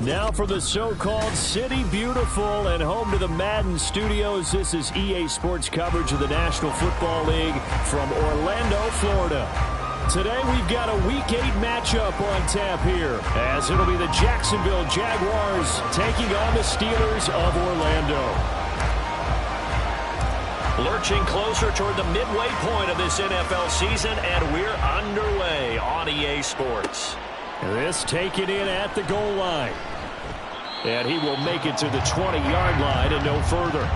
Now for the so-called City Beautiful and home to the Madden studios. This is EA Sports coverage of the National Football League from Orlando, Florida. Today we've got a Week 8 matchup on tap here, as it'll be the Jacksonville Jaguars taking on the Steelers of Orlando. Lurching closer toward the midway point of this NFL season, and we're underway on EA Sports. This taken in at the goal line. And he will make it to the 20-yard line and no further.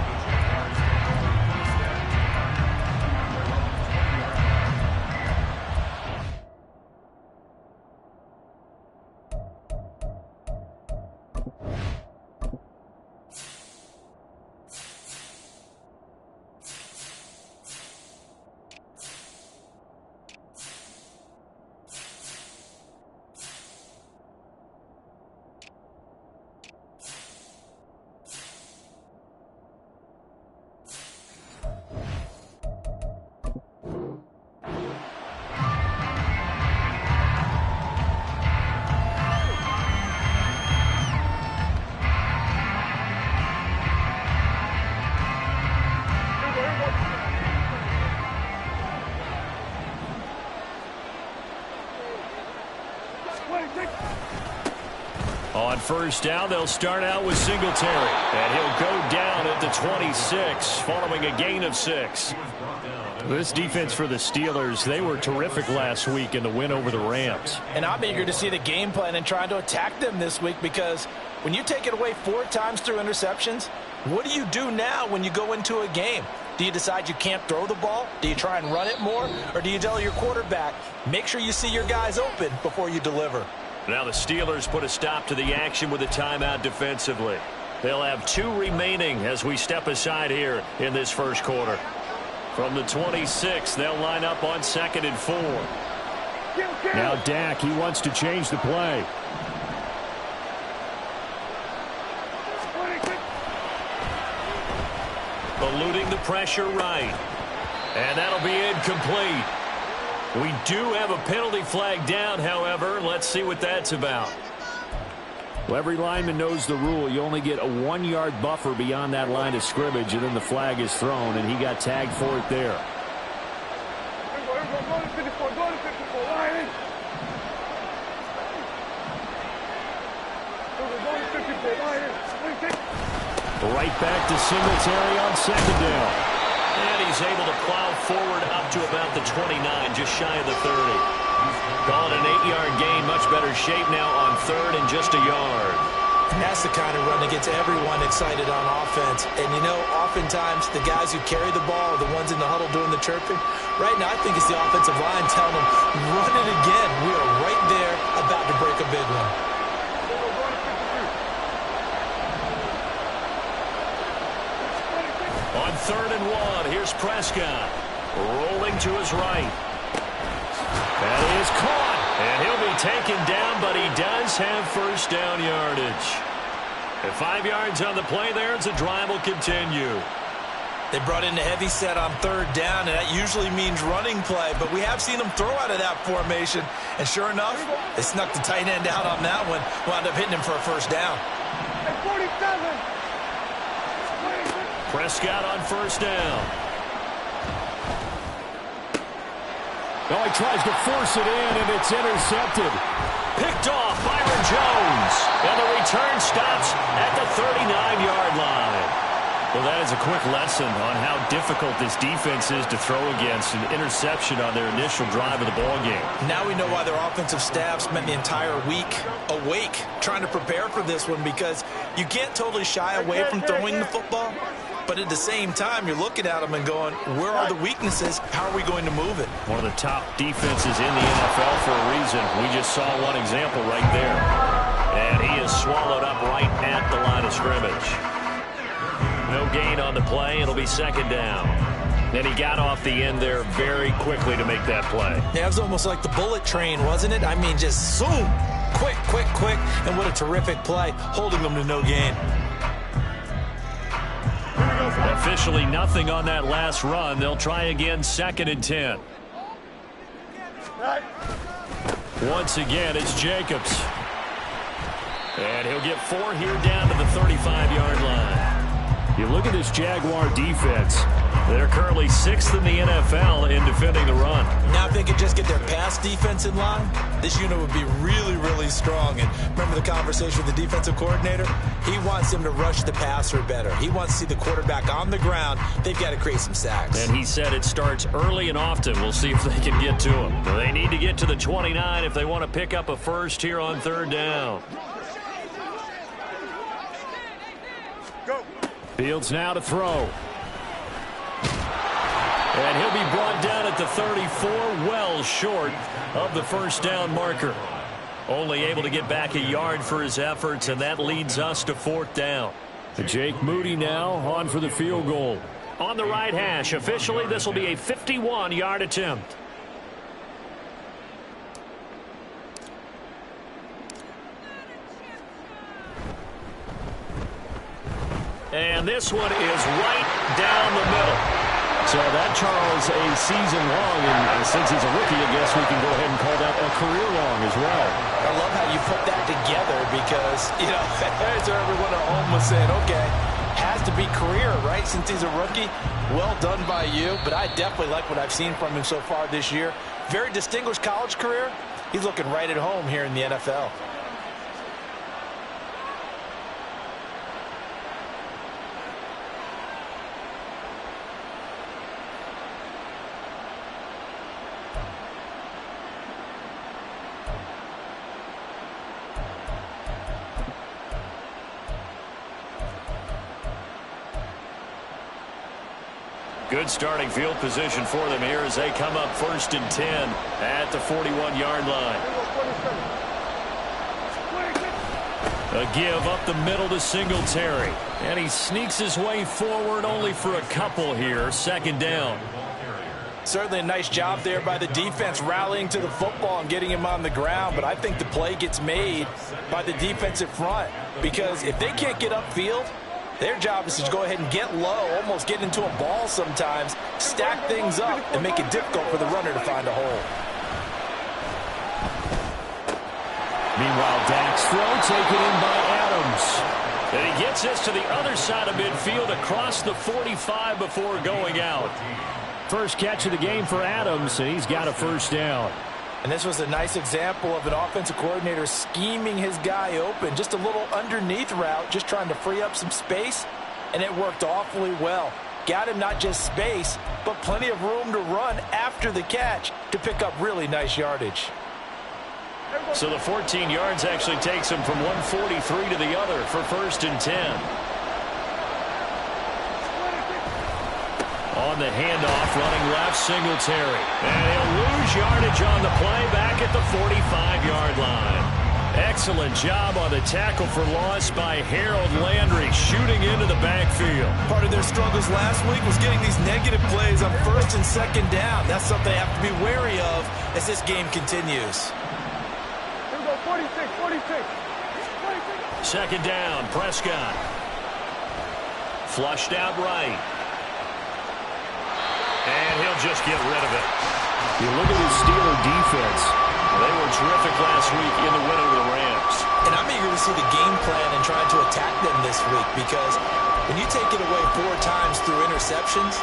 On first down, they'll start out with Singletary. And he'll go down at the 26, following a gain of 6. This defense for the Steelers, they were terrific last week in the win over the Rams. And I'm eager to see the game plan and trying to attack them this week, because when you take it away 4 times through interceptions, what do you do now when you go into a game? Do you decide you can't throw the ball? Do you try and run it more? Or do you tell your quarterback, make sure you see your guys open before you deliver? Now the Steelers put a stop to the action with a timeout defensively. They'll have 2 remaining as we step aside here in this first quarter. From the 26, they'll line up on 2nd and 4. Now Dak, he wants to change the play. Eluding the pressure right. And that'll be incomplete. We do have a penalty flag down, however. Let's see what that's about. Well, every lineman knows the rule. You only get a 1-yard buffer beyond that line of scrimmage, and then the flag is thrown, and he got tagged for it there. Right back to Singletary on 2nd down. And he's able to plow forward up to about the 29, just shy of the 30. Call it an 8-yard gain, much better shape now on 3rd and just a yard. And that's the kind of run that gets everyone excited on offense. And, you know, oftentimes the guys who carry the ball are the ones in the huddle doing the chirping. Right now, I think it's the offensive line telling them, run it again. We are right there about to break a big one. On 3rd and 1, here's Prescott. Rolling to his right. That is caught. And he'll be taken down, but he does have first down yardage. And 5 yards on the play there as the drive will continue. They brought in the heavy set on 3rd down, and that usually means running play. But we have seen them throw out of that formation. And sure enough, they snuck the tight end out on that one. Wound up hitting him for a first down. Prescott on first down. Oh, he tries to force it in, and it's intercepted. Picked off Byron Jones. And the return stops at the 39-yard line. Well, that is a quick lesson on how difficult this defense is to throw against. An interception on their initial drive of the ballgame. Now we know why their offensive staff spent the entire week awake trying to prepare for this one, because you can't totally shy away from throwing the football. But at the same time, you're looking at them and going, where are the weaknesses? How are we going to move it? One of the top defenses in the NFL for a reason. We just saw one example right there. And he is swallowed up right at the line of scrimmage. No gain on the play. It'll be 2nd down. And he got off the end there very quickly to make that play. Yeah, it was almost like the bullet train, wasn't it? I mean, just zoom. Quick, quick, quick. And what a terrific play, holding them to no gain. Officially nothing on that last run. They'll try again, 2nd and 10. Once again, it's Jacobs. And he'll get 4 here down to the 35-yard line. You look at this Jaguar defense. They're currently 6th in the NFL in defending the run. Now if they could just get their pass defense in line, this unit would be really, really strong. And remember the conversation with the defensive coordinator? He wants them to rush the passer better. He wants to see the quarterback on the ground. They've got to create some sacks. And he said it starts early and often. We'll see if they can get to him. They need to get to the 29 if they want to pick up a first here on 3rd down. Fields now to throw. And he'll be brought down at the 34, well short of the first down marker. Only able to get back a yard for his efforts, and that leads us to 4th down. Jake Moody now on for the field goal. On the right hash, officially this will be a 51-yard attempt. And this one is right down the middle. So that, Charles, a season long, and since he's a rookie, I guess we can go ahead and call that a career long as well. I love how you put that together because, you know, as everyone at home was saying, okay, has to be career, right, since he's a rookie. Well done by you, but I definitely like what I've seen from him so far this year. Very distinguished college career. He's looking right at home here in the NFL. Good starting field position for them here as they come up 1st and 10 at the 41-yard line. A give up the middle to Singletary. And he sneaks his way forward only for a couple here. 2nd down. Certainly a nice job there by the defense rallying to the football and getting him on the ground. But I think the play gets made by the defensive front because if they can't get upfield, their job is to go ahead and get low, almost get into a ball sometimes, stack things up, and make it difficult for the runner to find a hole. Meanwhile, Dak's throw taken in by Adams. And he gets this to the other side of midfield across the 45 before going out. First catch of the game for Adams, and he's got a 1st down. And this was a nice example of an offensive coordinator scheming his guy open. Just a little underneath route, just trying to free up some space, and it worked awfully well. Got him not just space, but plenty of room to run after the catch to pick up really nice yardage. So the 14 yards actually takes him from 143 to the other for 1st and 10. On the handoff, running left, Singletary. And he'll lose yardage on the play back at the 45-yard line. Excellent job on the tackle for loss by Harold Landry, shooting into the backfield. Part of their struggles last week was getting these negative plays on 1st and 2nd down. That's something they have to be wary of as this game continues. Here we go, 46. 2nd down, Prescott. Flushed out right. And he'll just get rid of it. You look at his Steeler defense. They were terrific last week in the win over the Rams. And I'm eager to see the game plan and trying to attack them this week because when you take it away 4 times through interceptions,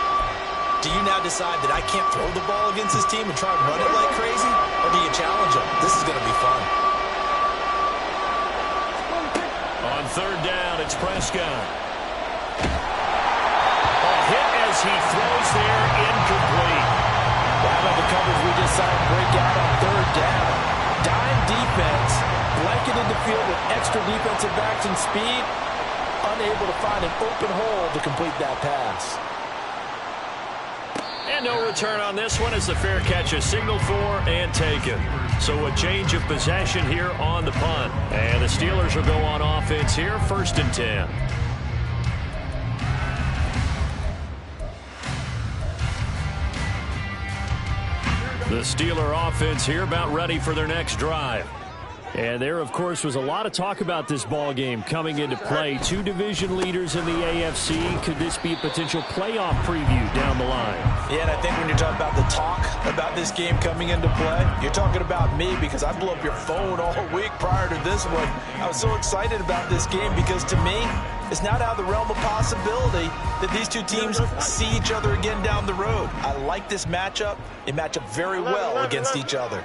do you now decide that I can't throw the ball against this team and try and run it like crazy? Or do you challenge them? This is going to be fun. On 3rd down, it's Prescott. Hit as he throws there, incomplete. Wow, the coverage we just saw him break out on 3rd down. Dime defense, blanketed the field with extra defensive backs and speed, unable to find an open hole to complete that pass. And no return on this one as the fair catch is signaled for and taken. So a change of possession here on the punt. And the Steelers will go on offense here, 1st and 10. The Steeler offense here about ready for their next drive. And there, of course, was a lot of talk about this ball game coming into play. Two division leaders in the AFC. Could this be a potential playoff preview down the line? Yeah, and I think when you're talking about the talk about this game coming into play, you're talking about me because I blew up your phone all week prior to this one. I was so excited about this game because, to me, it's not out of the realm of possibility that these two teams see each other again down the road. I like this matchup. They match up very well against each other.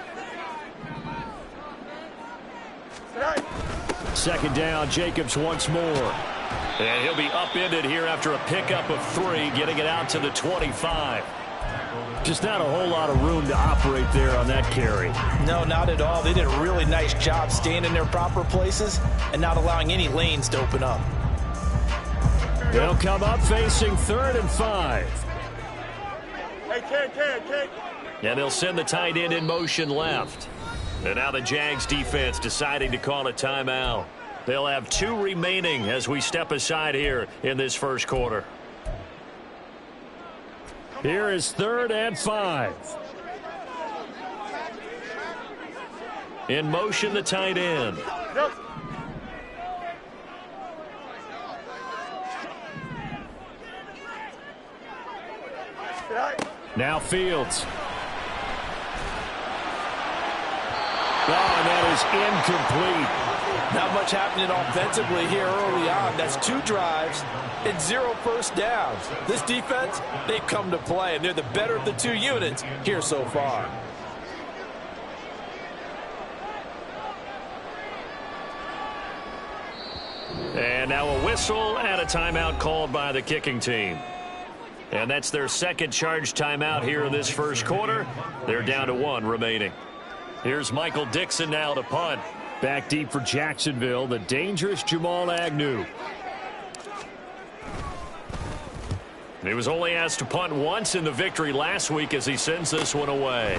Second down, Jacobs once more. And he'll be upended here after a pickup of 3, getting it out to the 25. Just not a whole lot of room to operate there on that carry. No, not at all. They did a really nice job staying in their proper places and not allowing any lanes to open up. They'll come up facing 3rd and 5. Hey, Ken. And they'll send the tight end in motion left. And now the Jags defense deciding to call a timeout. They'll have 2 remaining as we step aside here in this first quarter. Here is 3rd and 5. In motion, the tight end. Now Fields. Oh, and that is incomplete. Not much happening offensively here early on. That's 2 drives and 0 first downs. This defense, they've come to play, and they're the better of the 2 units here so far. And now a whistle and a timeout called by the kicking team. And that's their second charge timeout here in this first quarter. They're down to 1 remaining. Here's Michael Dixon now to punt. Back deep for Jacksonville, the dangerous Jamal Agnew. He was only asked to punt once in the victory last week as he sends this one away.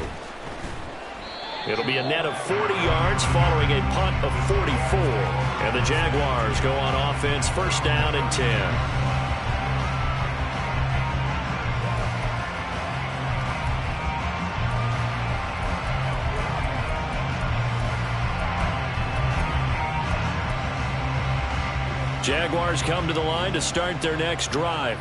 It'll be a net of 40 yards following a punt of 44. And the Jaguars go on offense, first down and 10. Jaguars come to the line to start their next drive.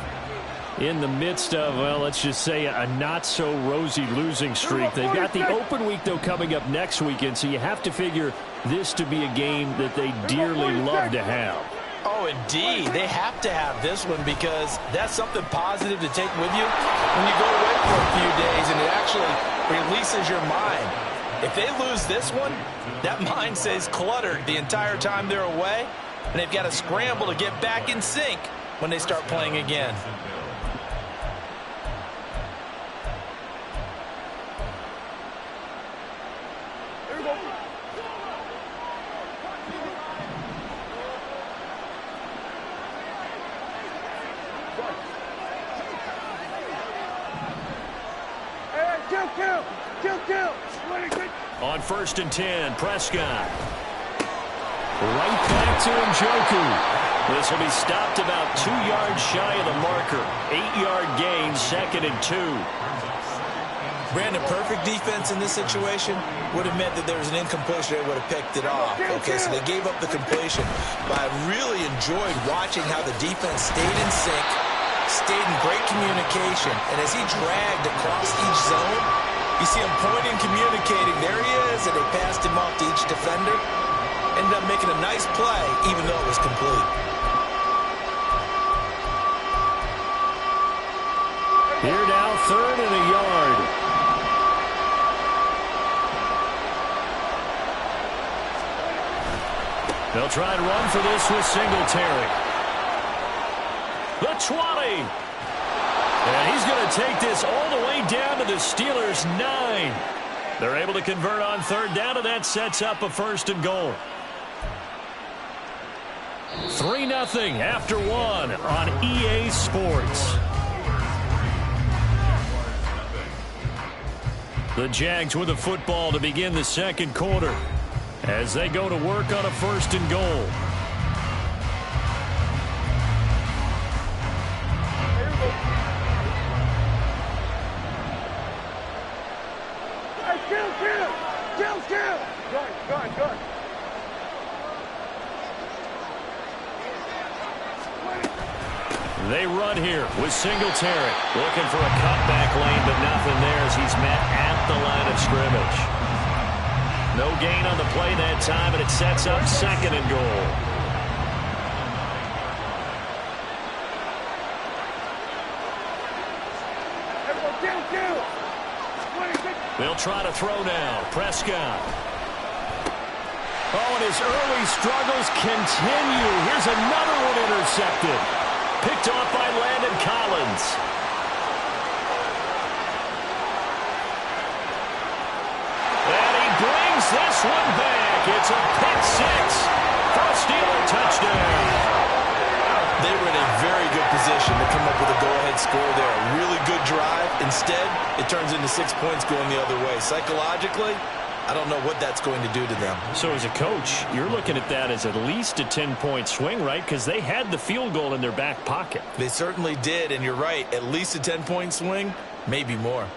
In the midst of, well, let's just say a not-so-rosy losing streak. They've got the open week, though, coming up next weekend, so you have to figure this to be a game that they dearly love to have. Oh, indeed. They have to have this one because that's something positive to take with you when you go away for a few days, and it actually releases your mind. If they lose this one, that mind stays cluttered the entire time they're away, and they've got to scramble to get back in sync when they start playing again. On 1st and 10, Prescott. Right back to Njoku. This will be stopped about 2 yards shy of the marker. 8-yard gain, 2nd and 2. Brandon, perfect defense in this situation would have meant that there was an incompletion. They would have picked it off. Okay, so they gave up the completion. But I really enjoyed watching how the defense stayed in sync, stayed in great communication. And as he dragged across each zone, you see him pointing, communicating. There he is, and they passed him off to each defender. Ended up making a nice play, even though it was complete. Here now, 3rd and a yard. They'll try and run for this with Singletary. The 20. And he's going to take this all the way down to the Steelers' 9. They're able to convert on 3rd down, and that sets up a 1st and goal. 3-0 after 1 on EA Sports. The Jags with the football to begin the second quarter as they go to work on a 1st and goal. Hey, kill. Good. They run here with Singletary. Looking for a cutback lane, but nothing there as he's met at the line of scrimmage. No gain on the play that time, and it sets up 2nd and goal. They'll try to throw now. Prescott. Oh, and his early struggles continue. Here's another one intercepted. Picked off by Landon Collins. And he brings this one back. It's a pick 6 for a Steeler touchdown. They were in a very good position to come up with a go-ahead score there. A really good drive. Instead, it turns into 6 points going the other way. Psychologically, I don't know what that's going to do to them. So as a coach, you're looking at that as at least a 10-point swing, right? Because they had the field goal in their back pocket. They certainly did, and you're right. At least a 10-point swing, maybe more.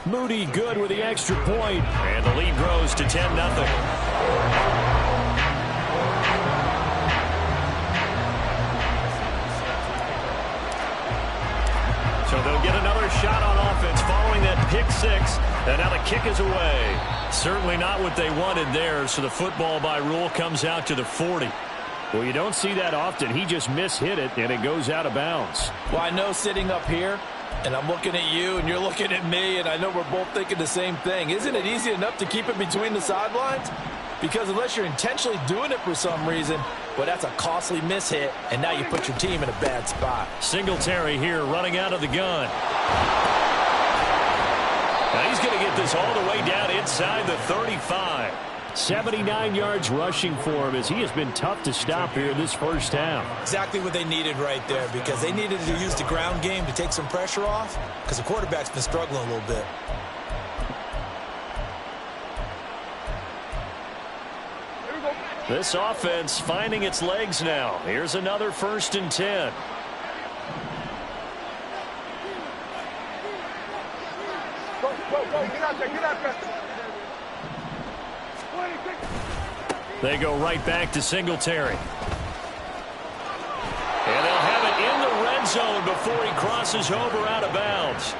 Moody good with the extra point. And the lead grows to 10-0. So they'll get another shot on offense following that pick 6. And now the kick is away. Certainly not what they wanted there. So the football by rule comes out to the 40. Well, you don't see that often. He just mishit it, and it goes out of bounds. Well, I know sitting up here, and I'm looking at you, and you're looking at me, and I know we're both thinking the same thing. Isn't it easy enough to keep it between the sidelines? Because unless you're intentionally doing it for some reason, well, that's a costly mishit, and now you put your team in a bad spot. Singletary here running out of the gun. Now he's going to get this all the way down inside the 35. 79 yards rushing for him as he has been tough to stop here in this first half. Exactly what they needed right there, because they needed to use the ground game to take some pressure off, because the quarterback's been struggling a little bit. This offense finding its legs now. Here's another 1st and 10. Go, get out there. They go right back to Singletary. And they'll have it in the red zone before he crosses over out of bounds.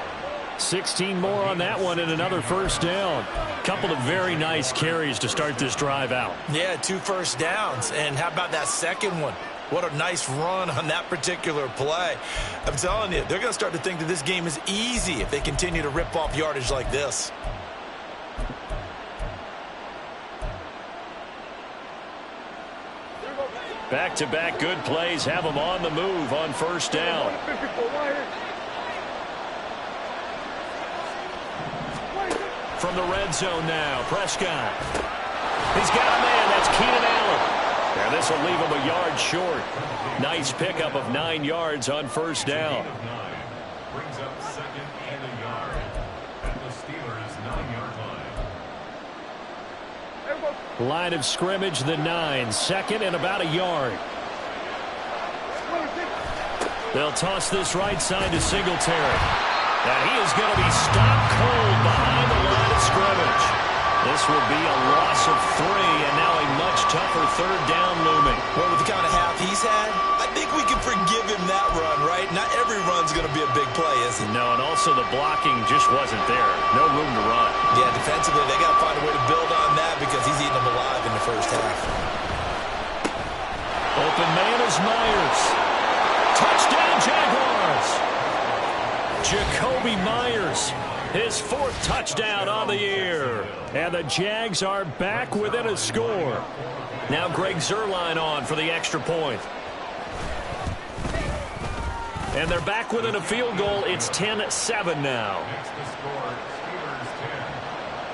16 more on that one and another 1st down. Couple of very nice carries to start this drive out. Yeah, 2 first downs. And how about that second one? What a nice run on that particular play. I'm telling you, they're going to start to think that this game is easy if they continue to rip off yardage like this. Back-to-back good plays have them on the move on 1st down. From the red zone now, Prescott. He's got a man. That's Keenan Allen. And this will leave him a yard short. Nice pickup of 9 yards on 1st down. Brings up 2nd and a yard at the Steelers' 9-yard line. Line of scrimmage, the 9. 2nd and about a yard. They'll toss this right side to Singletary. And he is going to be stopped cold behind the line of scrimmage. This will be a loss of 3, and now a much tougher 3rd down looming. Well, with the kind of half he's had, I think we can forgive him that run, right? Not every run's going to be a big play, is it? No, and also the blocking just wasn't there. No room to run. Yeah, defensively, they got to find a way to build on that because he's eating them alive in the first half. Open man is Myers. Touchdown, Jaguars. Jacoby Myers, his 4th touchdown on the year. And the Jags are back within a score. Now Greg Zuerlein on for the extra point. And they're back within a field goal. It's 10-7 now. Next to score, Steelers 10,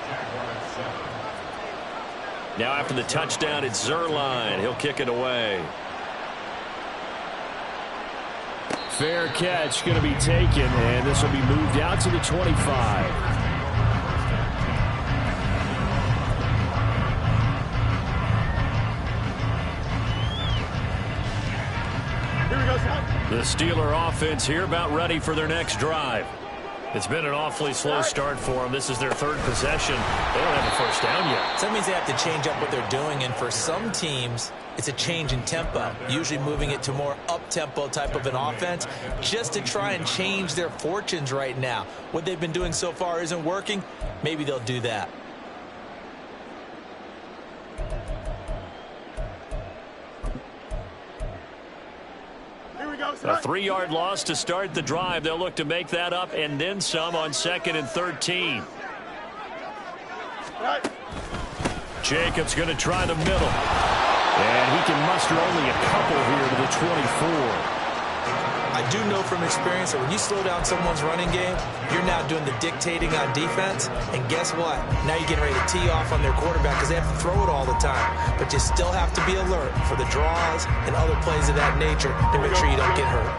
Jaguars 7. Now after the touchdown, it's Zuerlein. He'll kick it away. Fair catch going to be taken, and this will be moved out to the 25. Here we go, son. The Steeler offense here about ready for their next drive. It's been an awfully slow start for them. This is their third possession. They don't have a first down yet. So that means they have to change up what they're doing, and for some teams, it's a change in tempo, usually moving it to more up-tempo type of an offense just to try and change their fortunes right now. What they've been doing so far isn't working. Maybe they'll do that. A 3-yard loss to start the drive. They'll look to make that up and then some on 2nd and 13. Jacobs going to try the middle. And he can muster only a couple here to the 24. I do know from experience that when you slow down someone's running game, you're now doing the dictating on defense. And guess what? Now you're getting ready to tee off on their quarterback because they have to throw it all the time. But you still have to be alert for the draws and other plays of that nature to make sure you don't get hurt.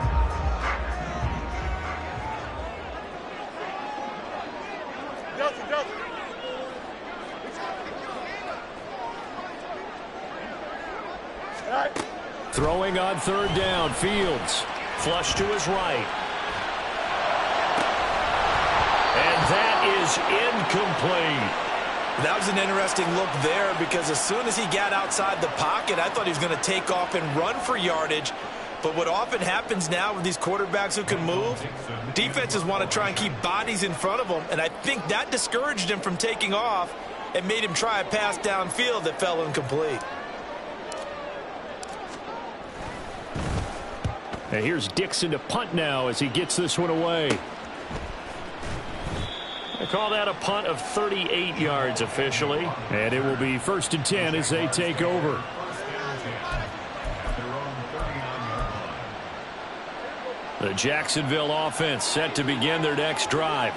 Throwing on 3rd down, Fields. Flush to his right. And that is incomplete. That was an interesting look there because as soon as he got outside the pocket, I thought he was going to take off and run for yardage. But what often happens now with these quarterbacks who can move, defenses want to try and keep bodies in front of them, and I think that discouraged him from taking off and made him try a pass downfield that fell incomplete. And here's Dixon to punt now as he gets this one away. They call that a punt of 38 yards officially. And it will be 1st and 10 as they take over. The Jacksonville offense set to begin their next drive.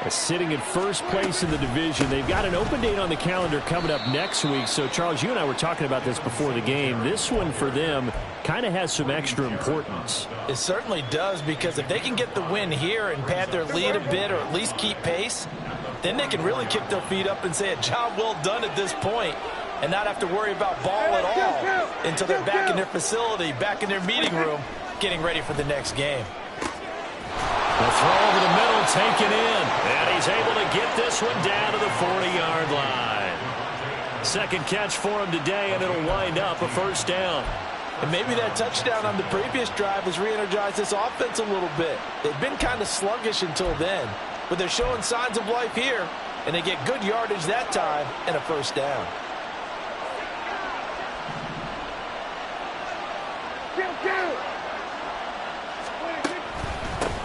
Sitting in first place in the division. They've got an open date on the calendar coming up next week. So, Charles, you and I were talking about this before the game. This one for them kind of has some extra importance. It certainly does, because if they can get the win here and pad their lead a bit or at least keep pace, then they can really kick their feet up and say a job well done at this point and not have to worry about ball at all until they're back in their facility, back in their meeting room, getting ready for the next game. The throw over the middle, taken in. And he's able to get this one down to the 40-yard line. Second catch for him today, and it'll wind up a first down. And maybe that touchdown on the previous drive has re-energized this offense a little bit. They've been kind of sluggish until then, but they're showing signs of life here, and they get good yardage that time and a first down.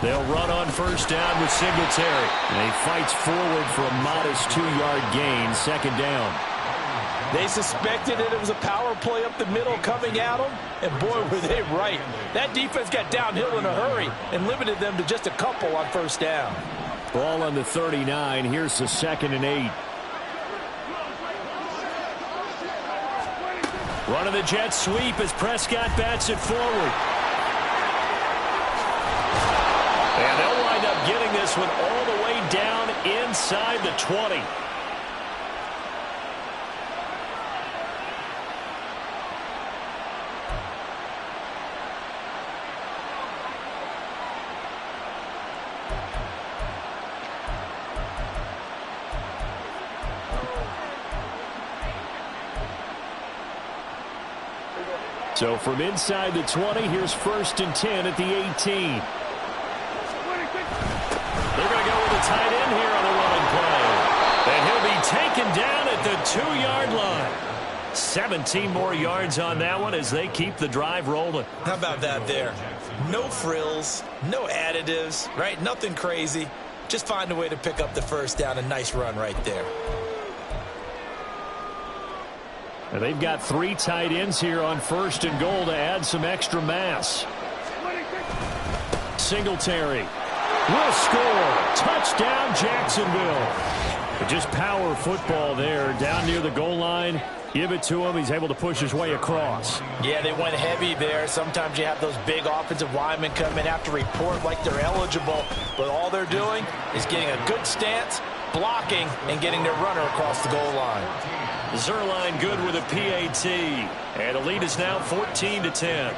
They'll run on first down with Singletary. And he fights forward for a modest 2-yard gain, 2nd down. They suspected it was a power play up the middle coming at them, and boy, were they right. That defense got downhill in a hurry and limited them to just a couple on first down. Ball on the 39. Here's the 2nd and 8. Running the jet sweep as Prescott bats it forward. And they'll wind up getting this one all the way down inside the 20. So from inside the 20, here's 1st and 10 at the 18. They're going to go with a tight end here on the running play. And he'll be taken down at the 2-yard line. 17 more yards on that one as they keep the drive rolling. How about that there? No frills, no additives, right? Nothing crazy. Just find a way to pick up the first down. A nice run right there. And they've got 3 tight ends here on 1st and goal to add some extra mass. Singletary will score. Touchdown, Jacksonville. But just power football there down near the goal line. Give it to him. He's able to push his way across. Yeah, they went heavy there. Sometimes you have those big offensive linemen come in, have to report like they're eligible. But all they're doing is getting a good stance, blocking, and getting their runner across the goal line. Zuerlein good with a PAT. And the lead is now 14-10.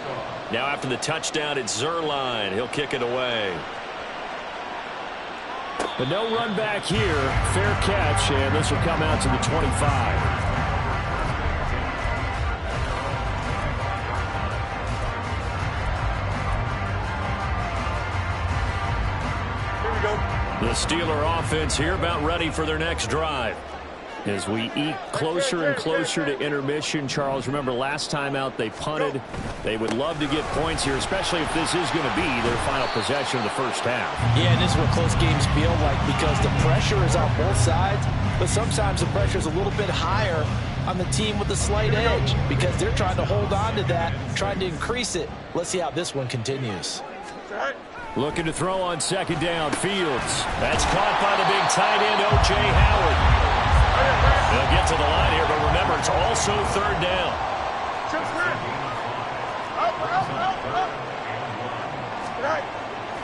Now after the touchdown, it's Zuerlein. He'll kick it away. But no run back here. Fair catch, and this will come out to the 25. The Steeler offense here about ready for their next drive. As we eke closer and closer to intermission, Charles, remember last time out they punted. They would love to get points here, especially if this is going to be their final possession of the first half. Yeah, and this is what close games feel like because the pressure is on both sides, but sometimes the pressure is a little bit higher on the team with the slight edge because they're trying to hold on to that, trying to increase it. Let's see how this one continues. Looking to throw on second down. Fields. That's caught by the big tight end, O.J. Howard. They'll get to the line here, but remember, it's also third down.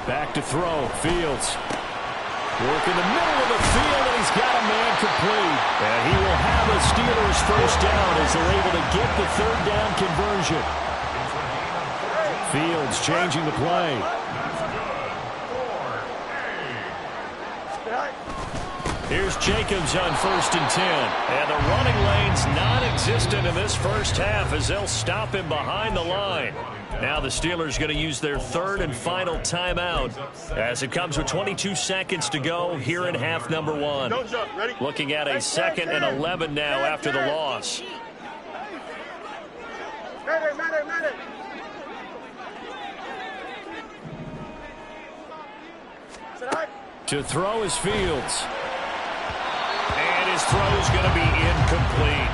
Back to throw. Fields. Work in the middle of the field, and he's got a man complete. And he will have a Steelers first down as they're able to get the third down conversion. Fields changing the play. Here's Jacobs on 1st and 10. And the running lane's non-existent in this first half as they'll stop him behind the line. Now the Steelers going to use their third and final timeout as it comes with 22 seconds to go here in half number one. Looking at a 2nd and 11 now after the loss. To throw is Fields. And his throw is going to be incomplete.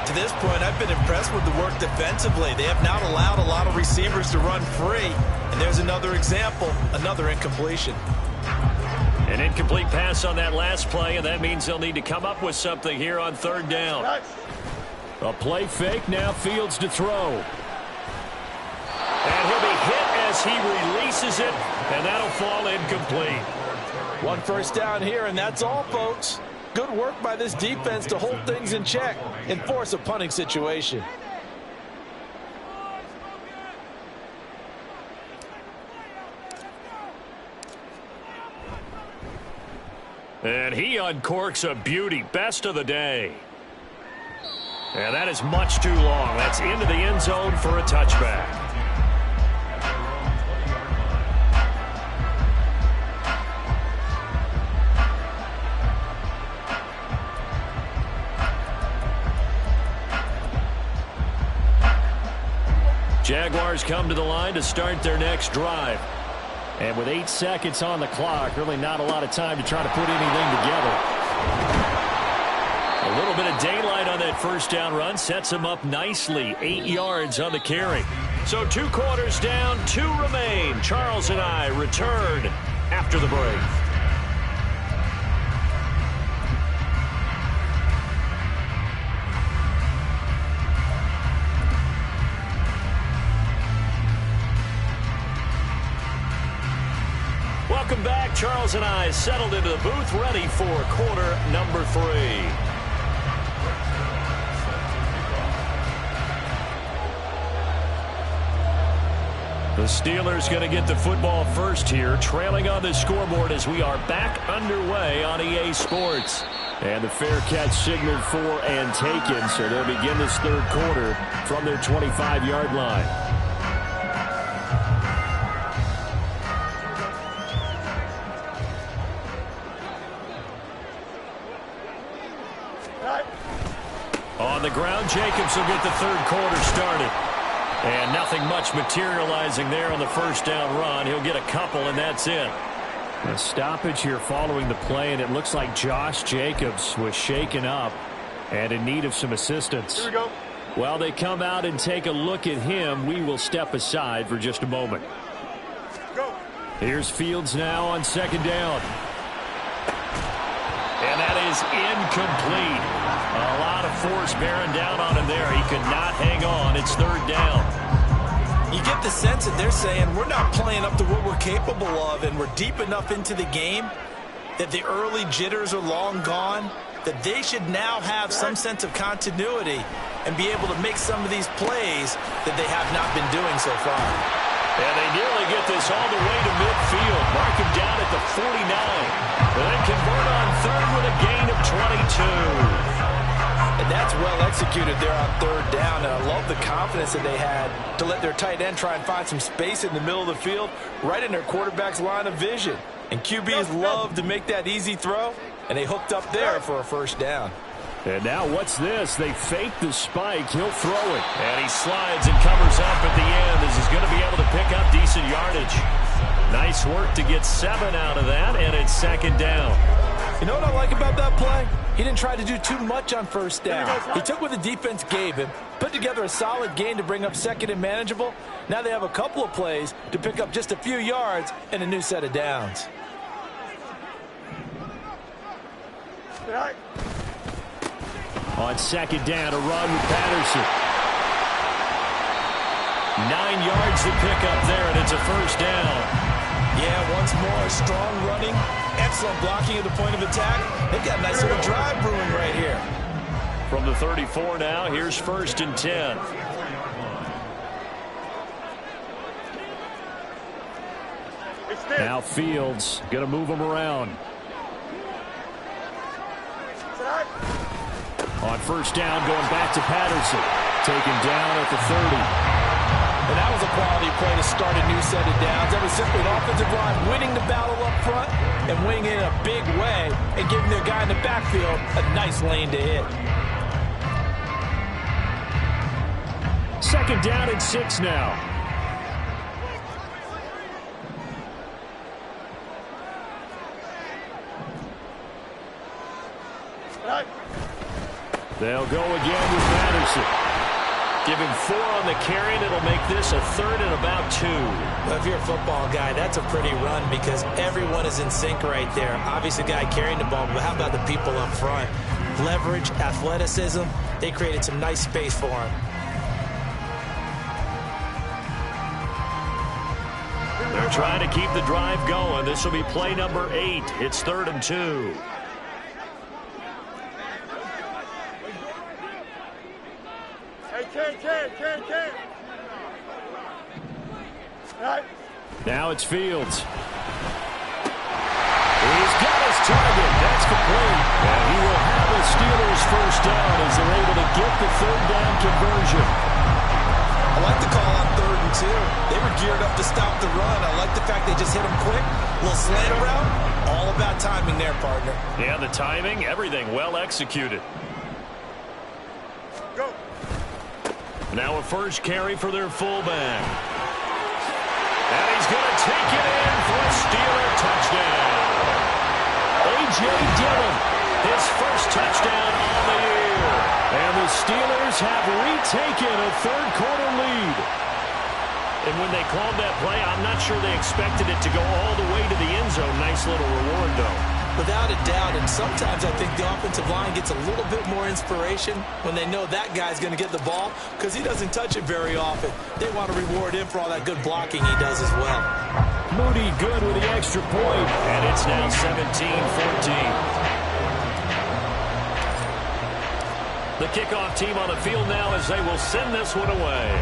To this point, I've been impressed with the work defensively. They have not allowed a lot of receivers to run free. And there's another example, another incompletion. An incomplete pass on that last play, and that means they'll need to come up with something here on third down. A play fake, now Fields to throw. And he'll be hit as he releases it, and that'll fall incomplete. One first down here, and that's all, folks. Good work by this defense to hold things in check and force a punting situation. And he uncorks a beauty. Best of the day. And that is much too long. That's into the end zone for a touchback. Jaguars come to the line to start their next drive. And with 8 seconds on the clock, really not a lot of time to try to put anything together. A little bit of daylight on that first down run sets him up nicely. 8 yards on the carry. So 2 quarters down, 2 remain. Charles and I return after the break. Welcome back. Charles and I settled into the booth, ready for quarter number 3. The Steelers going to get the football first here, trailing on the scoreboard as we are back underway on EA Sports. And the fair catch signaled for and taken, so they'll begin this third quarter from their 25-yard line. On the ground, Jacobs will get the third quarter started. And nothing much materializing there on the first down run. He'll get a couple, and that's it. A stoppage here following the play, and it looks like Josh Jacobs was shaken up and in need of some assistance. Here we go. While they come out and take a look at him, we will step aside for just a moment. Go. Here's Fields now on second down. And that is incomplete. A lot of force bearing down on him there. He could not hang on. It's third down. You get the sense that they're saying we're not playing up to what we're capable of, and we're deep enough into the game that the early jitters are long gone, that they should now have some sense of continuity and be able to make some of these plays that they have not been doing so far. And they nearly get this all the way to midfield. Mark him down at the 49. And then convert on third with a gain of 22. And that's well executed there on third down. And I love the confidence that they had to let their tight end try and find some space in the middle of the field, right in their quarterback's line of vision. And QBs love to make that easy throw, and they hooked up there for a first down. And now what's this? They fake the spike. He'll throw it. And he slides and covers up at the end as he's going to be able to pick up decent yardage. Nice work to get 7 out of that, and it's second down. You know what I like about that play? He didn't try to do too much on first down. He took what the defense gave him, put together a solid gain to bring up second and manageable. Now they have a couple of plays to pick up just a few yards and a new set of downs. On second down, a run with Patterson. 9 yards to pick up there, and it's a first down. Yeah, once more, strong running, excellent blocking at the point of attack. They've got a nice little drive brewing right here. From the 34 now, here's first and 10. Now Fields going to move him around. On first down, going back to Patterson. Taken down at the 30. And that was a quality play to start a new set of downs. That was simply an offensive line winning the battle up front and winning it in a big way and giving their guy in the backfield a nice lane to hit. Second down and 6 now. They'll go again with Patterson. Give him 4 on the carry, and it'll make this a third and about 2. Well, if you're a football guy, that's a pretty run because everyone is in sync right there. Obviously, the guy carrying the ball, but how about the people up front? Leverage, athleticism, they created some nice space for him. They're trying to keep the drive going. This will be play number 8. It's 3rd and 2. Now it's Fields. He's got his target. That's complete. And he will have the Steelers first down as they're able to get the third down conversion. I like the call on 3rd and 2. They were geared up to stop the run. I like the fact they just hit him quick. A little slant around. All about timing there, partner. Yeah, the timing, everything well executed. Go. Now a first carry for their fullback. And he's going to take it in for a Steeler touchdown. A.J. Dillon, his first touchdown on the year. And the Steelers have retaken a third-quarter lead. And when they called that play, I'm not sure they expected it to go all the way to the end zone. Nice little reward, though. Without a doubt, and sometimes I think the offensive line gets a little bit more inspiration when they know that guy's going to get the ball because he doesn't touch it very often. They want to reward him for all that good blocking he does as well. Moody good with the extra point. And it's now 17-14. The kickoff team on the field now as they will send this one away.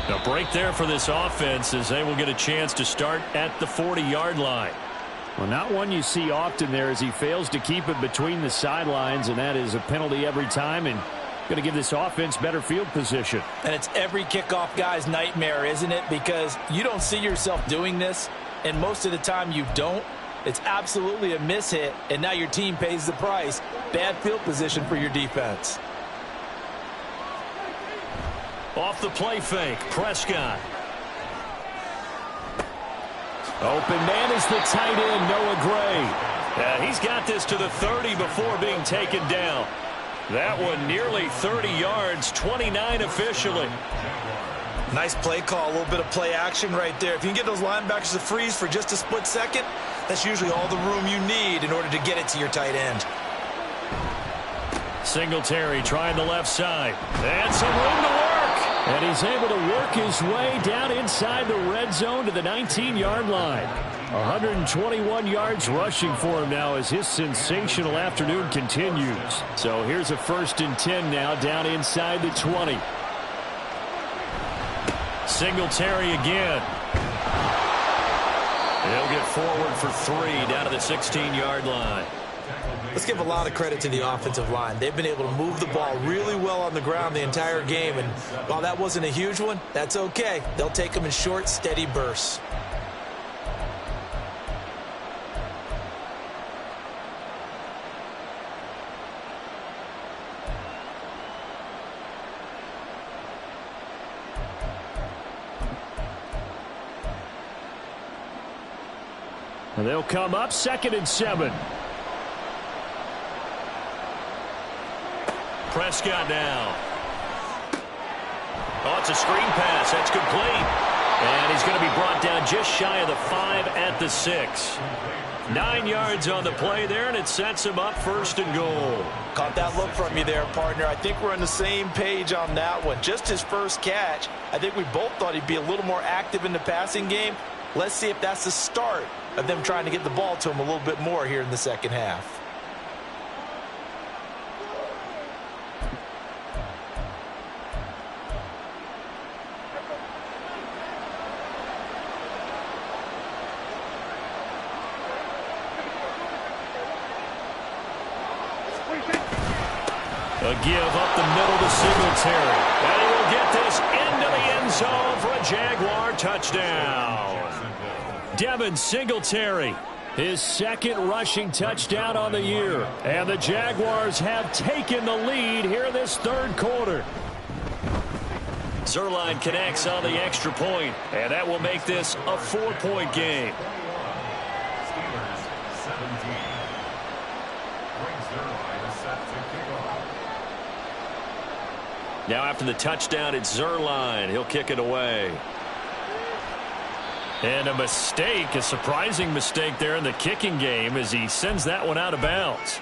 A break there for this offense as they will get a chance to start at the 40-yard line. Well, not one you see often there as he fails to keep it between the sidelines, and that is a penalty every time and going to give this offense better field position. And it's every kickoff guy's nightmare, isn't it? Because you don't see yourself doing this, and most of the time you don't. It's absolutely a mishit, and now your team pays the price. Bad field position for your defense. Off the play fake, Prescott. Open man is the tight end, Noah Gray. Yeah, he's got this to the 30 before being taken down. That one nearly 30 yards, 29 officially. Nice play call, a little bit of play action right there. If you can get those linebackers to freeze for just a split second, that's usually all the room you need in order to get it to your tight end. Singletary trying the left side. And some room to work. And he's able to work his way down inside the red zone to the 19-yard line. 121 yards rushing for him now as his sensational afternoon continues. So here's a 1st and 10 now down inside the 20. Singletary again. He'll get forward for 3 down to the 16-yard line. Let's give a lot of credit to the offensive line. They've been able to move the ball really well on the ground the entire game. And while that wasn't a huge one, that's okay. They'll take them in short, steady bursts. And they'll come up 2nd and 7. Prescott now. Oh, it's a screen pass. That's complete. And he's going to be brought down just shy of the 5 at the 6. 9 yards on the play there, and it sets him up 1st and goal. Caught that look from you there, partner. I think we're on the same page on that one. Just his first catch. I think we both thought he'd be a little more active in the passing game. Let's see if that's the start of them trying to get the ball to him a little bit more here in the second half. A give up the middle to Singletary. And he will get this into the end zone for a Jaguar touchdown. Devin Singletary, his 2nd rushing touchdown on the year. And the Jaguars have taken the lead here in this 3rd quarter. Zerline connects on the extra point, and that will make this a 4-point game. Steelers 17. Greg Zerline is set to kick off. Now after the touchdown, it's Zerline. He'll kick it away. And a mistake, a surprising mistake there in the kicking game as he sends that one out of bounds.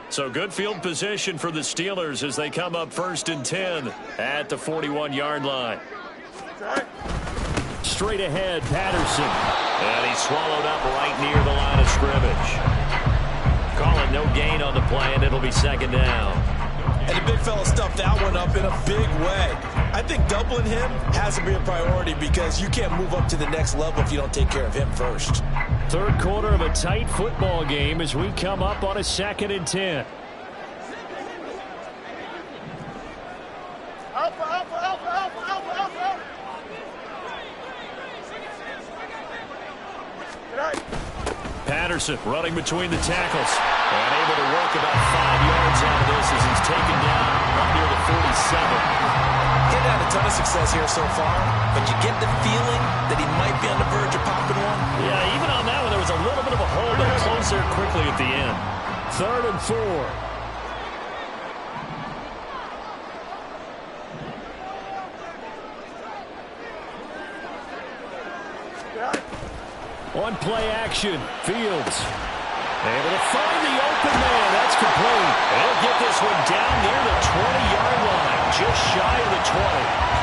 So good field position for the Steelers as they come up 1st and 10 at the 41-yard line. Straight ahead, Patterson. And he's swallowed up right near the line of scrimmage. Call it no gain on the play, and it'll be 2nd down. And the big fella stuffed that one up in a big way. I think doubling him has to be a priority because you can't move up to the next level if you don't take care of him first. 3rd quarter of a tight football game as we come up on a 2nd and 10. Alpha, alpha, alpha, alpha, alpha, alpha. Patterson running between the tackles and able to work about 5 yards out of this as he's taken down up near the 47. Getting had a ton of success here so far, but you get the feeling that he might be on the verge of popping one. Yeah, even on that one, there was a little bit of a hole, but it closed there quickly at the end. 3rd and 4. On play action, Fields able to find the open man. That's complete. They'll get this one down near the 20-yard line, just shy of the 20.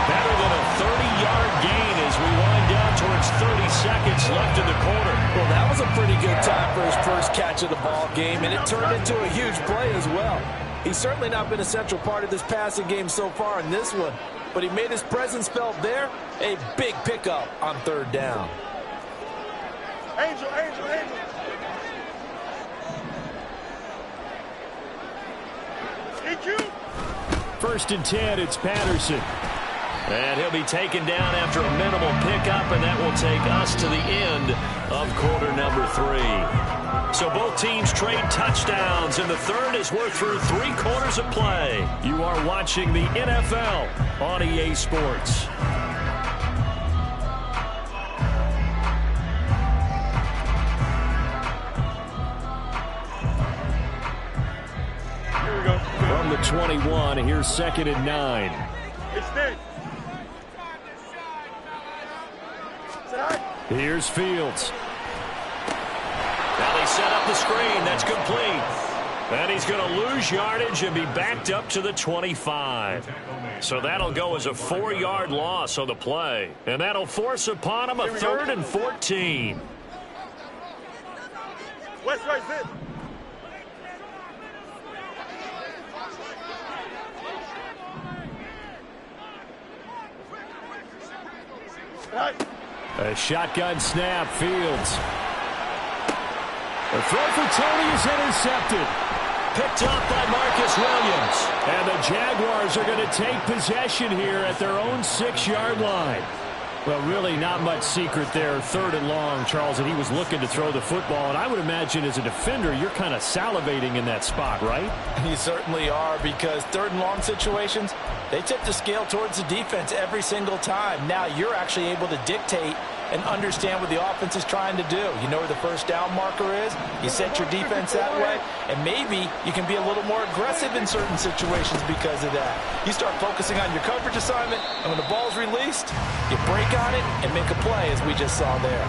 Better than a 30-yard gain as we wind down towards 30 seconds left in the quarter. Well, that was a pretty good time for his first catch of the ball game, and it turned into a huge play as well. He's certainly not been a central part of this passing game so far in this one, but he made his presence felt there. A big pickup on 3rd down. Angel, angel, angel. EQ. 1st and 10, it's Patterson. And he'll be taken down after a minimal pickup, and that will take us to the end of quarter number 3. So both teams trade touchdowns, and the 3rd as we're through 3 quarters of play. You are watching the NFL on EA Sports. From the 21, here's 2nd and 9. It's Nick. Here's Fields. Now they set up the screen. That's complete. And he's going to lose yardage and be backed up to the 25. So that'll go as a 4-yard loss on the play. And that'll force upon him a 3rd and 14. West, right, sit. A shotgun snap, Fields. The throw for Tony is intercepted. Picked up by Marcus Williams. And the Jaguars are going to take possession here at their own 6-yard line. Well, really not much secret there. 3rd and long, Charles, and he was looking to throw the football. And I would imagine as a defender, you're kind of salivating in that spot, right? You certainly are, because 3rd and long situations, they tip the scale towards the defense every single time. Now you're actually able to dictate and understand what the offense is trying to do. You know where the first down marker is. You set your defense that way, and maybe you can be a little more aggressive in certain situations because of that. You start focusing on your coverage assignment, and when the ball's released, you break on it and make a play, as we just saw there.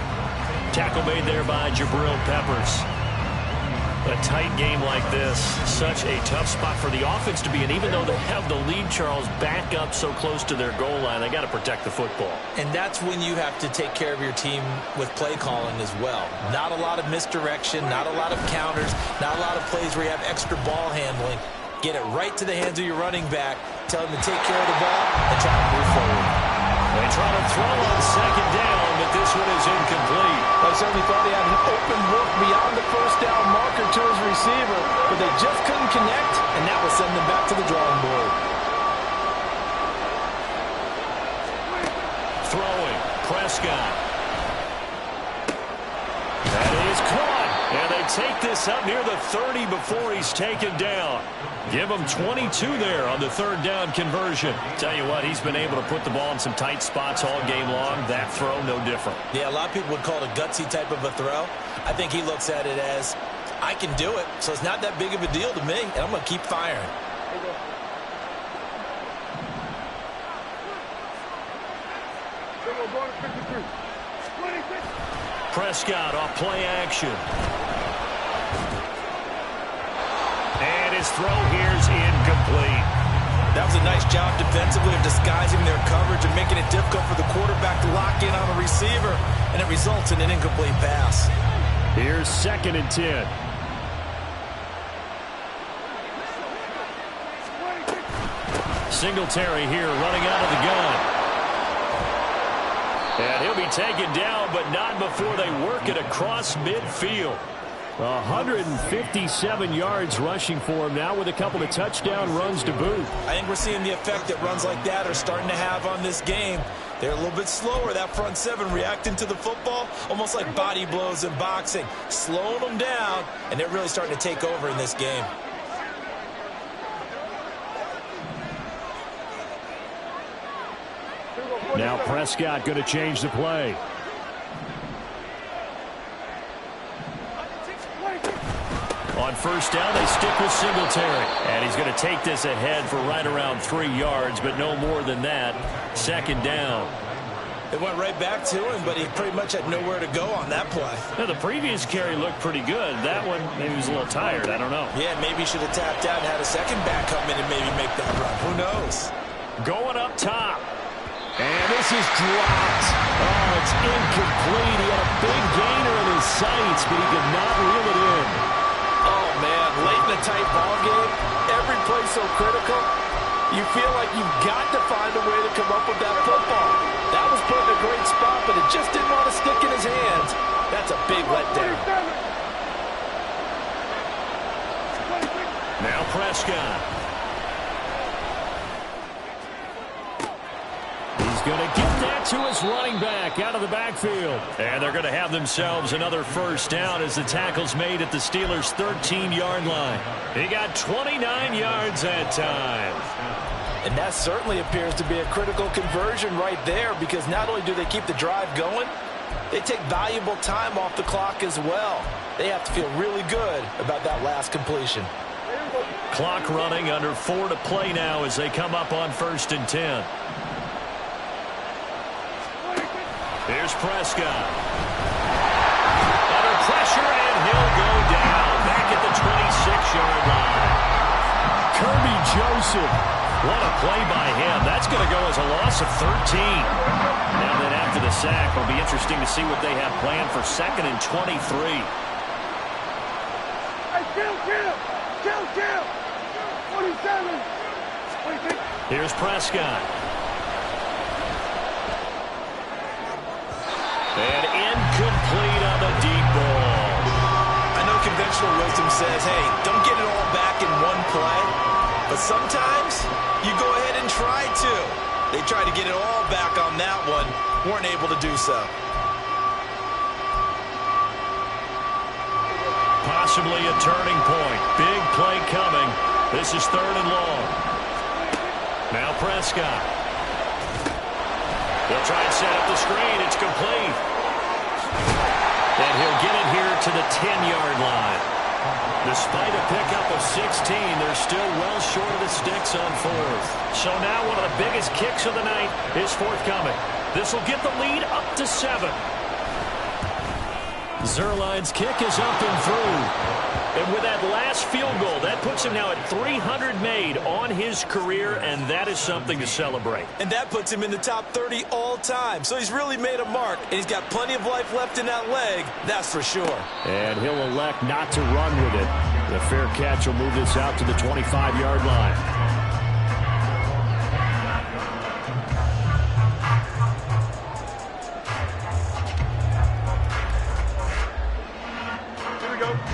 Tackle made there by Jabril Peppers. A tight game like this, such a tough spot for the offense to be in. Even though they have the lead, Charles, back up so close to their goal line, they got to protect the football. And that's when you have to take care of your team with play calling as well. Not a lot of misdirection, not a lot of counters, not a lot of plays where you have extra ball handling. Get it right to the hands of your running back, tell him to take care of the ball, and try to move forward. They try to throw on 2nd down, but this one is incomplete. I certainly thought he had an open look beyond the first down marker to his receiver, but they just couldn't connect, and that will send them back to the drawing board. Throwing, Prescott. That is caught, and they take this up near the 30 before he's taken down. Give him 22 there on the 3rd down conversion. Tell you what, he's been able to put the ball in some tight spots all game long. That throw, no different. Yeah, a lot of people would call it a gutsy type of a throw. I think he looks at it as, I can do it, so it's not that big of a deal to me, and I'm going to keep firing. Prescott off play action. And his throw here's incomplete. That was a nice job defensively of disguising their coverage and making it difficult for the quarterback to lock in on the receiver, and it results in an incomplete pass. Here's 2nd and 10. Singletary here running out of the gun. And he'll be taken down, but not before they work it across midfield. 157 yards rushing for him now with a couple of touchdown runs to boot. I think we're seeing the effect that runs like that are starting to have on this game. They're a little bit slower, that front 7 reacting to the football, almost like body blows in boxing, slowing them down, and they're really starting to take over in this game. Now Prescott going to change the play. On 1st down, they stick with Singletary. And he's going to take this ahead for right around 3 yards, but no more than that. 2nd down. They went right back to him, but he pretty much had nowhere to go on that play. Now, the previous carry looked pretty good. That one, maybe he was a little tired. I don't know. Yeah, maybe he should have tapped out and had a second back come in and maybe make that run. Who knows? Going up top. And this is dropped. Oh, it's incomplete. He had a big gainer in his sights, but he could not reel it in. Oh, man, late in a tight ball game, every play so critical, you feel like you've got to find a way to come up with that football. That was put in a great spot, but it just didn't want to stick in his hands. That's a big letdown. Now Prescott. He's going to get that to his running back out of the backfield. And they're going to have themselves another 1st down as the tackle's made at the Steelers' 13-yard line. He got 29 yards that time. And that certainly appears to be a critical conversion right there, because not only do they keep the drive going, they take valuable time off the clock as well. They have to feel really good about that last completion. Clock running, under 4 to play now as they come up on 1st and 10. Here's Prescott. Under pressure, and he'll go down back at the 26-yard line. Kirby Joseph. What a play by him. That's going to go as a loss of 13. Now then, after the sack, it'll be interesting to see what they have planned for 2nd and 23. Hey, kill! 47! Here's Prescott. conventional wisdom says, hey, don't get it all back in one play. But sometimes you go ahead and try to. They tried to get it all back on that one. Weren't able to do so. Possibly a turning point. Big play coming. This is 3rd and long. Now Prescott. They'll try and set up the screen. It's complete. And he'll get it here to the 10-yard line. Despite a pickup of 16, they're still well short of the sticks on 4th. So now one of the biggest kicks of the night is forthcoming. This will get the lead up to 7. Zerline's kick is up and through. And with that last field goal, that puts him now at 300 made on his career, and that is something to celebrate. And that puts him in the top 30 all time. So he's really made a mark, and he's got plenty of life left in that leg, that's for sure. And he'll elect not to run with it. The fair catch will move this out to the 25-yard line.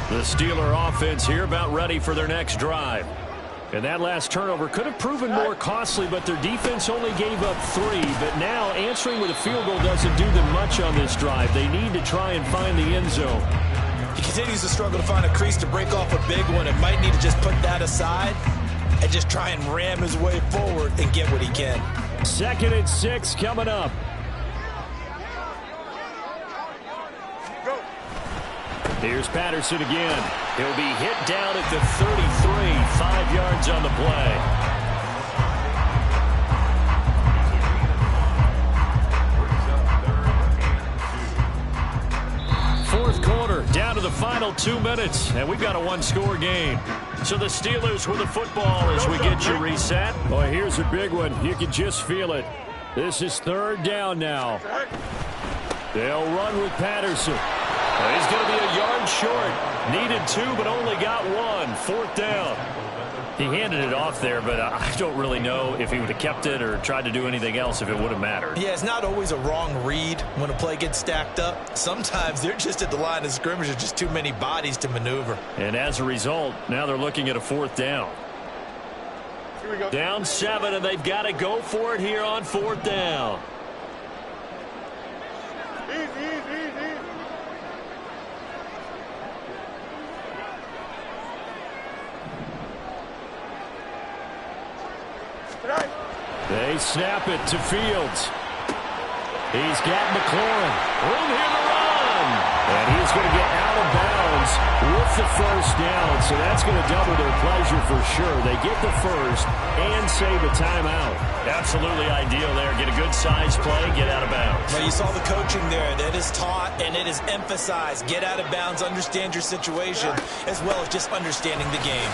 The Steeler offense here about ready for their next drive. And that last turnover could have proven more costly, but their defense only gave up 3. But now answering with a field goal doesn't do them much on this drive. They need to try and find the end zone. He continues to struggle to find a crease to break off a big one and might need to just put that aside and just try and ram his way forward and get what he can. 2nd and 6 coming up. Here's Patterson again. He'll be hit down at the 33, 5 yards on the play. 4th quarter, down to the final 2 minutes, and we've got a 1-score game. So the Steelers with the football as we get you reset. Oh, here's a big one. You can just feel it. This is 3rd down now. They'll run with Patterson. He's going to be a yard short. Needed 2, but only got 1. 4th down. He handed it off there, but I don't really know if he would have kept it or tried to do anything else if it would have mattered. Yeah, it's not always a wrong read when a play gets stacked up. Sometimes they're just at the line of scrimmage. There's just too many bodies to maneuver. And as a result, now they're looking at a 4th down. Here we go. Down 7, and they've got to go for it here on 4th down. Easy. They snap it to Fields. He's got McLaurin. Room here to run. And he's going to get out of bounds with the 1st down. So that's going to double their pleasure for sure. They get the 1st and save a timeout. Absolutely ideal there. Get a good size play, get out of bounds. Well, you saw the coaching there. That is taught and it is emphasized. Get out of bounds, understand your situation, as well as just understanding the game.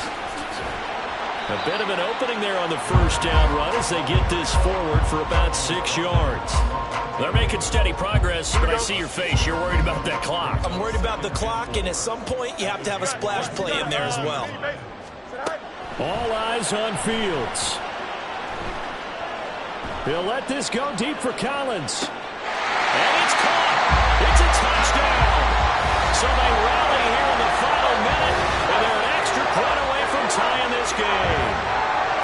A bit of an opening there on the 1st down run as they get this forward for about 6 yards. They're making steady progress, but I see your face. You're worried about that clock. I'm worried about the clock, and at some point, you have to have a splash play in there as well. All eyes on Fields. He'll let this go deep for Collins. And it's caught. It's a touchdown. So they rally here in the final minute, and they're an extra point away from tying this game.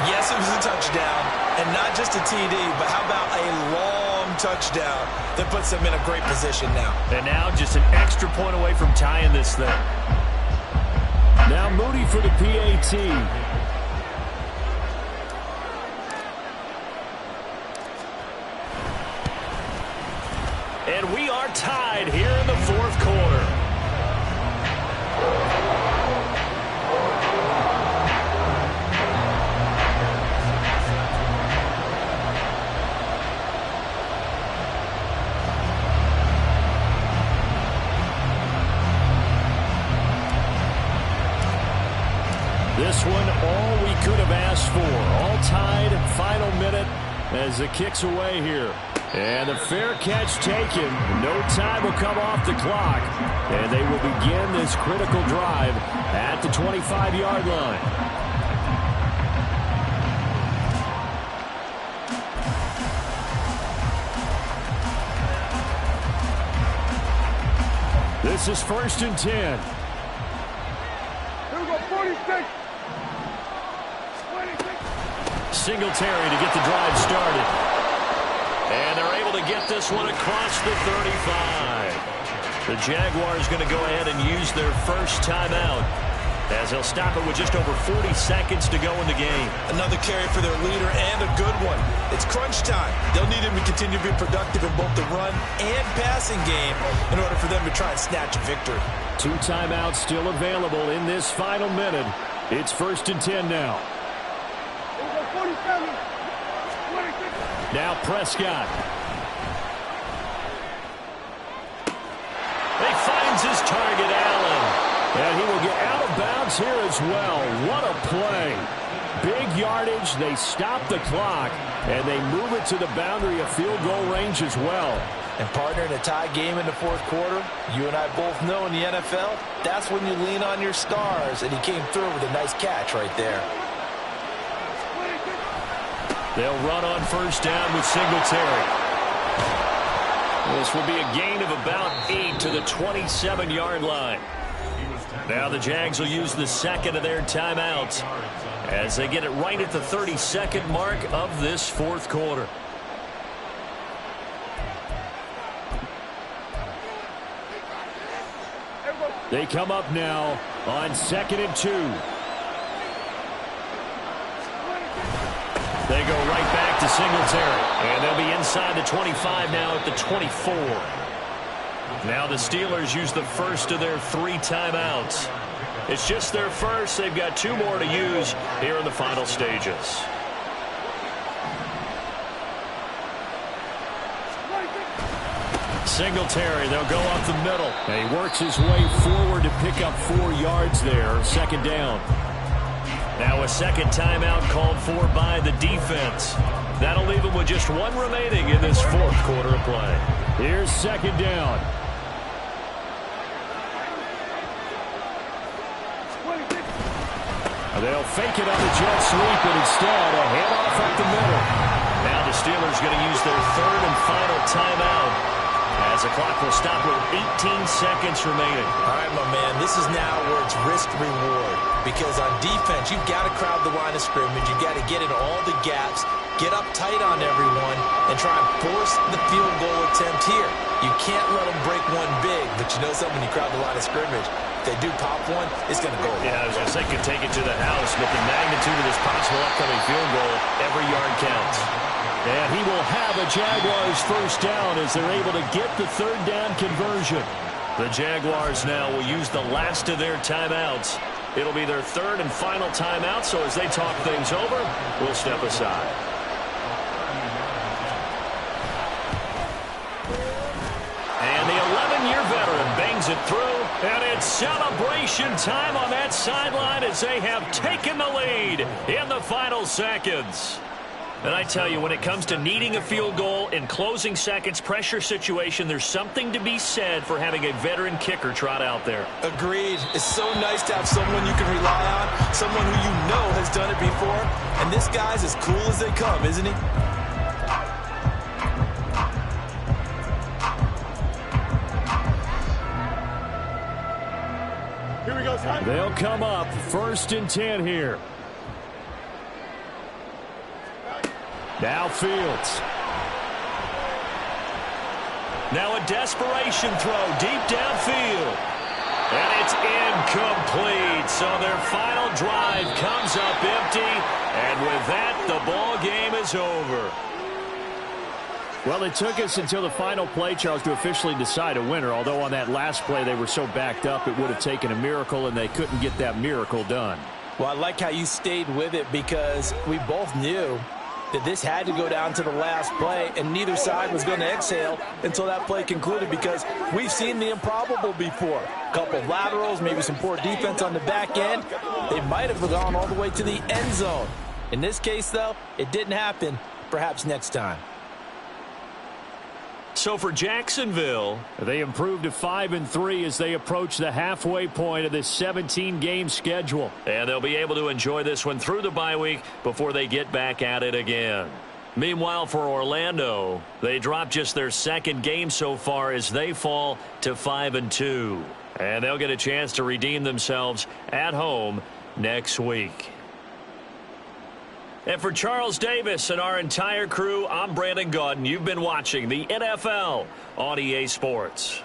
Yes, it was a touchdown, and not just a TD, but how about a long touchdown that puts them in a great position now. And now just an extra point away from tying this thing. Now Moody for the PAT. And we are tied here in the 4th quarter. This one, all we could have asked for. All tied, final minute as the kick's away here. And the fair catch taken. No time will come off the clock. And they will begin this critical drive at the 25-yard line. This is 1st and 10. Singletary to get the drive started. And they're able to get this one across the 35. The Jaguars going to go ahead and use their first timeout, as they'll stop it with just over 40 seconds to go in the game. Another carry for their leader, and a good one. It's crunch time. They'll need him to continue to be productive in both the run and passing game in order for them to try and snatch a victory. 2 timeouts still available in this final minute. It's 1st and 10 now. Now Prescott. He finds his target, Allen. And he will get out of bounds here as well. What a play. Big yardage. They stop the clock, and they move it to the boundary of field goal range as well. And partner, in a tie game in the 4th quarter, you and I both know in the NFL, that's when you lean on your stars. And he came through with a nice catch right there. They'll run on 1st down with Singletary. This will be a gain of about 8 to the 27-yard line. Now the Jags will use the second of their timeouts as they get it right at the 32nd mark of this 4th quarter. They come up now on 2nd and 2. They go right back to Singletary, and they'll be inside the 25 now at the 24. Now the Steelers use the first of their 3 timeouts. It's just their first. They've got 2 more to use here in the final stages. Singletary, they'll go up the middle. And he works his way forward to pick up 4 yards there. 2nd down. Now a 2nd timeout called for by the defense. That'll leave them with just 1 remaining in this 4th quarter of play. Here's 2nd down. They'll fake it on the jet sweep, and instead a handoff up the middle. Now the Steelers going to use their 3rd and final timeout, as the clock will stop with 18 seconds remaining. All right, my man, this is now where it's risk-reward. Because on defense, you've got to crowd the line of scrimmage. You've got to get in all the gaps, get up tight on everyone, and try and force the field goal attempt here. You can't let them break one big, but you know something, when you crowd the line of scrimmage, if they do pop one, it's going to go. Yeah, I was going to say could take it to the house, but the magnitude of this possible upcoming field goal, every yard counts. And he will have a Jaguars first down as they're able to get the 3rd down conversion. The Jaguars now will use the last of their timeouts. It'll be their 3rd and final timeout, so as they talk things over, we'll step aside. And the 11-year veteran bangs it through, and it's celebration time on that sideline as they have taken the lead in the final seconds. And I tell you, when it comes to needing a field goal in closing seconds, pressure situation, there's something to be said for having a veteran kicker trot out there. Agreed. It's so nice to have someone you can rely on, someone who you know has done it before. And this guy's as cool as they come, isn't he? Here we go, son. They'll come up 1st and 10 here. Now Fields. Now a desperation throw deep downfield. And it's incomplete. So their final drive comes up empty. And with that, the ball game is over. Well, it took us until the final play, Charles, to officially decide a winner. Although on that last play they were so backed up, it would have taken a miracle, and they couldn't get that miracle done. Well, I like how you stayed with it, because we both knew that this had to go down to the last play, and neither side was going to exhale until that play concluded, because we've seen the improbable before. A couple of laterals, maybe some poor defense on the back end. They might have gone all the way to the end zone. In this case, though, it didn't happen. Perhaps next time. So for Jacksonville, they improved to 5-3 as they approach the halfway point of this 17-game schedule. And they'll be able to enjoy this one through the bye week before they get back at it again. Meanwhile, for Orlando, they dropped just their 2nd game so far as they fall to 5-2. And they'll get a chance to redeem themselves at home next week. And for Charles Davis and our entire crew, I'm Brandon Gaudin. You've been watching the NFL on EA Sports.